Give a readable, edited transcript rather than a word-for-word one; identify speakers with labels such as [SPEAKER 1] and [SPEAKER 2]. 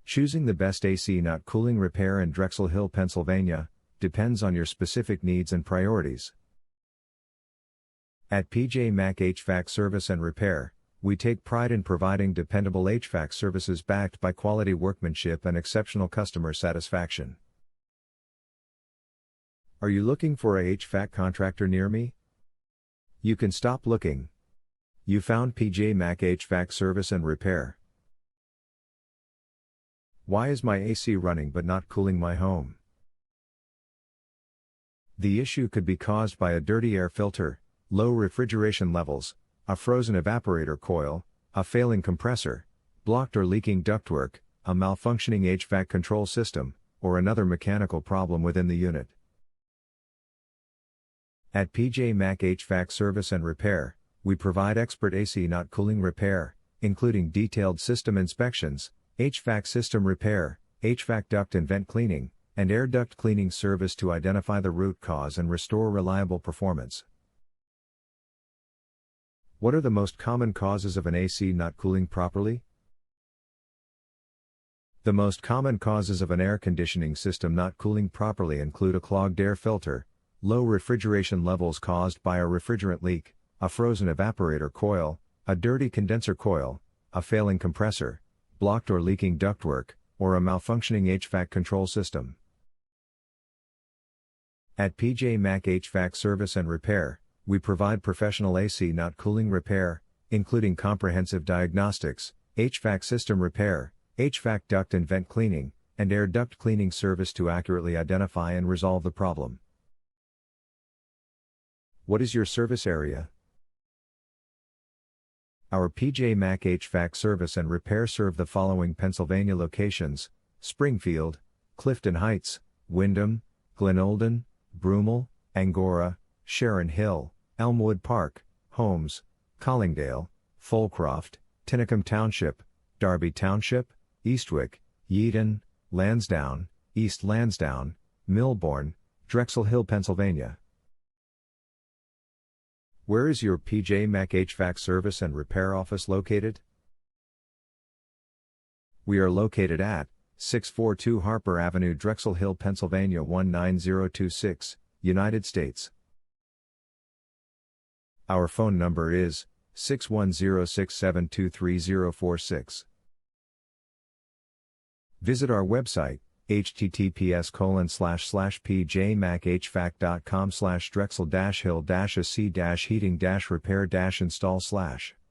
[SPEAKER 1] Choosing the best AC not cooling repair in Drexel Hill, Pennsylvania, depends on your specific needs and priorities. At PJ Mac HVAC Service and Repair, we take pride in providing dependable HVAC services backed by quality workmanship and exceptional customer satisfaction. Are you looking for a HVAC contractor near me? You can stop looking. You found PJ Mac HVAC Service and Repair. Why is my AC running but not cooling my home? The issue could be caused by a dirty air filter, low refrigeration levels, a frozen evaporator coil, a failing compressor, blocked or leaking ductwork, a malfunctioning HVAC control system, or another mechanical problem within the unit. At PJ Mac HVAC Service and Repair, we provide expert AC not cooling repair, including detailed system inspections, HVAC system repair, HVAC duct and vent cleaning, and air duct cleaning service to identify the root cause and restore reliable performance. What are the most common causes of an AC not cooling properly? The most common causes of an air conditioning system not cooling properly include a clogged air filter, low refrigeration levels caused by a refrigerant leak, a frozen evaporator coil, a dirty condenser coil, a failing compressor, blocked or leaking ductwork, or a malfunctioning HVAC control system. At PJ Mac HVAC Service and Repair, we provide professional AC not cooling repair, including comprehensive diagnostics, HVAC system repair, HVAC duct and vent cleaning, and air duct cleaning service to accurately identify and resolve the problem. What is your service area? Our PJ Mac HVAC Service and Repair serve the following Pennsylvania locations: Springfield, Clifton Heights, Wyndom, Glenolden, Broomall, Angora, Sharon Hill, Elmwood Park, Holmes, Collingdale, Folcroft, Tinicum Township, Darby Township, Eastwick, Yeadon, Lansdowne, East Lansdowne, Millbourne, Drexel Hill, Pennsylvania. Where is your PJ Mac HVAC Service and Repair office located? We are located at 642 Harper Avenue, Drexel Hill, Pennsylvania 19026, United States. Our phone number is 610-672-3046. Visit our website, https://pjmachvac.com/drexel-hill-ac-heating-repair-install/.